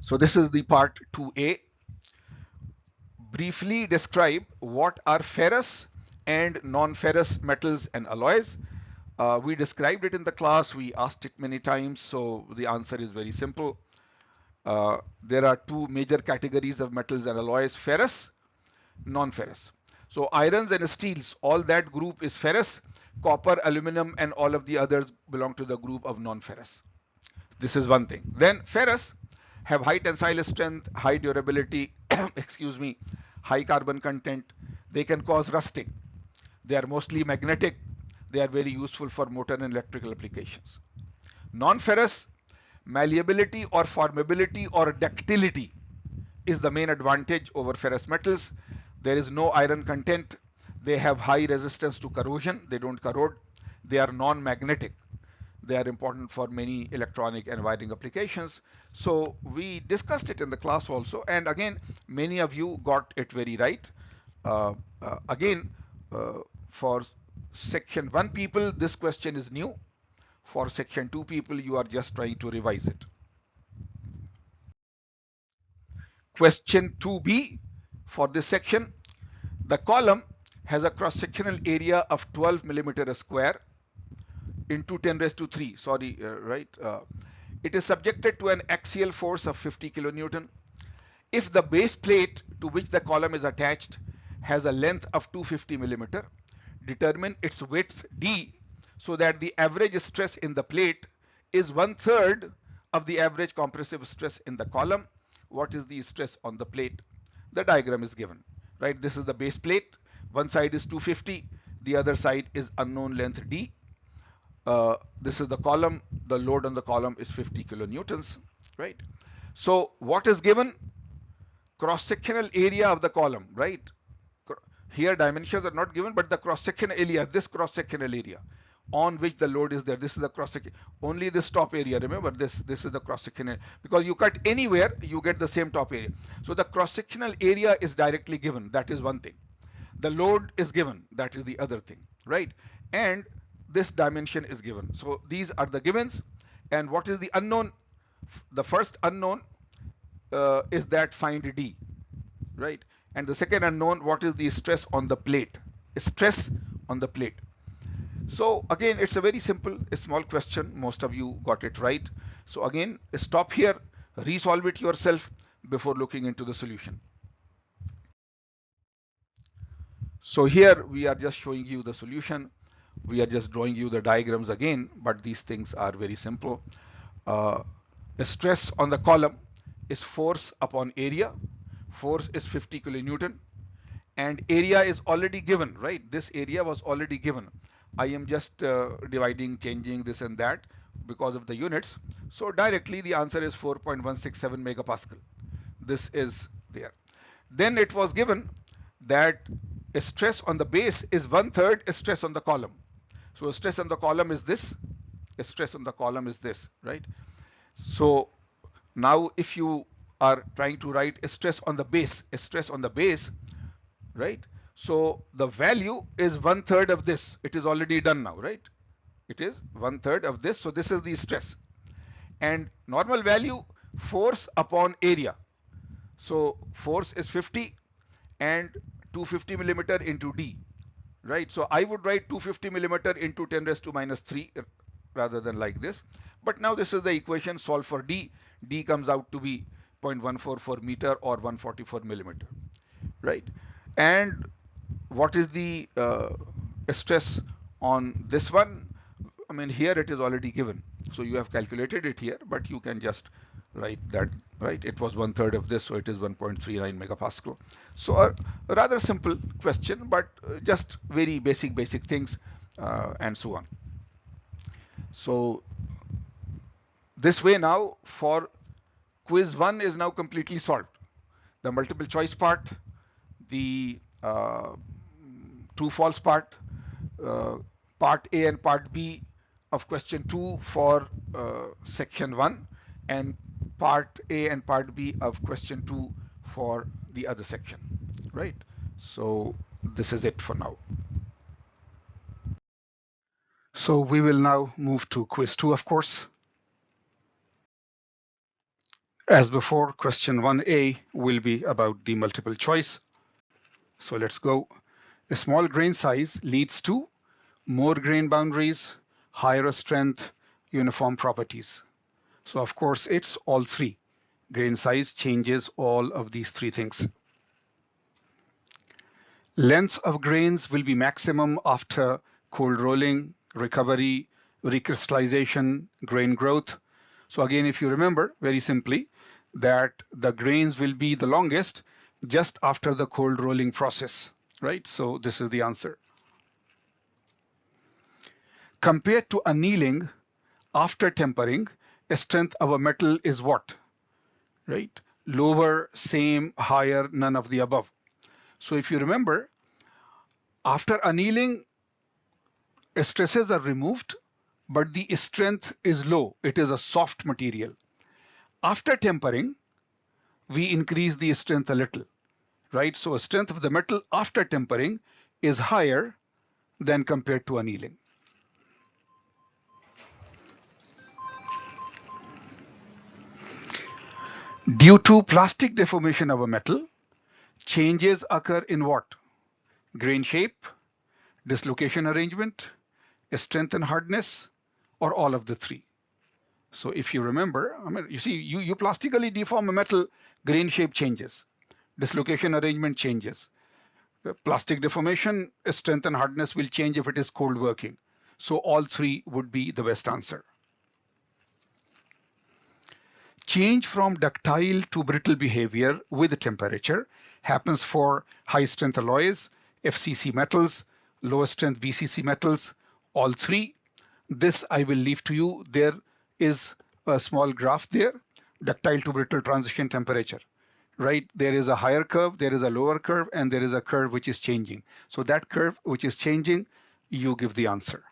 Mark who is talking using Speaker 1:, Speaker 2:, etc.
Speaker 1: So this is the part 2a. Briefly describe what are ferrous and non-ferrous metals and alloys. We described it in the class, we asked it many times, so the answer is very simple. There are two major categories of metals and alloys: ferrous, non-ferrous. So irons and steels, all that group is ferrous. Copper, aluminum, and all of the others belong to the group of non-ferrous. This is one thing. Then ferrous have high tensile strength, high durability, excuse me, high carbon content. They can cause rusting. They are mostly magnetic. They are very useful for motor and electrical applications. Non-ferrous, malleability or formability or ductility is the main advantage over ferrous metals. There is no iron content. They have high resistance to corrosion. They don't corrode. They are non-magnetic. They are important for many electronic and wiring applications. So we discussed it in the class also, and again many of you got it very right. Again, for section 1 people this question is new. For section 2 people you are just trying to revise it. Question 2b for this section: the column has a cross-sectional area of 12 millimeter square into 10 raised to 3. Sorry, right? It is subjected to an axial force of 50 kilonewton. If the base plate to which the column is attached has a length of 250 millimeter, determine its width d so that the average stress in the plate is 1/3 of the average compressive stress in the column. What is the stress on the plate? The diagram is given, right? This is the base plate. One side is 250, the other side is unknown length d. This is the column. The load on the column is 50 kilonewtons, right? So what is given? Cross-sectional area of the column, right? Here dimensions are not given, but the cross-sectional area, this cross-sectional area on which the load is there. This is the cross-section. Only this top area. Remember this is the cross-sectional, because you cut anywhere you get the same top area. So the cross-sectional area is directly given. That is one thing. The load is given. That is the other thing, right? And this dimension is given. So these are the givens. And what is the unknown? The first unknown is that find d, right? And the second unknown, what is the stress on the plate? Stress on the plate. So again, it's a very simple, a small question. Most of you got it right. So again, stop here, resolve it yourself before looking into the solution. So here we are just showing you the solution. We are just drawing you the diagrams again, but these things are very simple. The stress on the column is force upon area. Force is 50 kilonewton, and area is already given, right? This area was already given. I am just dividing, changing this and that because of the units. So directly the answer is 4.167 megapascal. This is there. Then it was given that a stress on the base is 1/3 stress on the column. So stress on the column is this, stress on the column is this, right? So now if you are trying to write a stress on the base, right? So the value is 1/3 of this. It is already done now, right? It is 1/3 of this. So this is the stress. And normal value, force upon area. So force is 50 and 250 millimeter into d, right? So I would write 250 millimeter into 10 raised to minus 3 rather than like this. But now this is the equation. Solve for d. D comes out to be 0.144 meter or 144 millimeter, right? And what is the stress on this one? I mean, here it is already given. So you have calculated it here, but you can just write that, right? It was 1/3 of this, so it is 1.39 megapascal. So a rather simple question, but just very basic things and so on. So this way now for quiz 1 is now completely solved. The multiple choice part, the true false part, part A and part B of question 2 for section 1, and part A and part B of question 2 for the other section, right? So this is it for now. So we will now move to quiz 2, of course.
Speaker 2: As before, question 1A will be about the multiple choice. So let's go. A small grain size leads to more grain boundaries, higher strength, uniform properties. So of course, it's all three. Grain size changes all of these three things. Length of grains will be maximum after cold rolling, recovery, recrystallization, grain growth. So again, if you remember very simply that the grains will be the longest just after the cold rolling process, right? So this is the answer. Compared to annealing, after tempering, strength of a metal is what? Right? Lower, same, higher, none of the above. So if you remember, after annealing, stresses are removed, but the strength is low. It is a soft material. After tempering, we increase the strength a little, right? So strength of the metal after tempering is higher than compared to annealing. Due to plastic deformation of a metal, changes occur in what? Grain shape, dislocation arrangement, strength and hardness, or all of the three. So if you remember, I mean, you see, you plastically deform a metal, grain shape changes, dislocation arrangement changes. Plastic deformation, strength and hardness will change if it is cold working. So all three would be the best answer. Change from ductile to brittle behavior with temperature happens for high strength alloys, FCC metals, low strength BCC metals, all three. This I will leave to you. There is a small graph there, ductile to brittle transition temperature, right? There is a higher curve, there is a lower curve, and there is a curve which is changing. So that curve which is changing, you give the answer.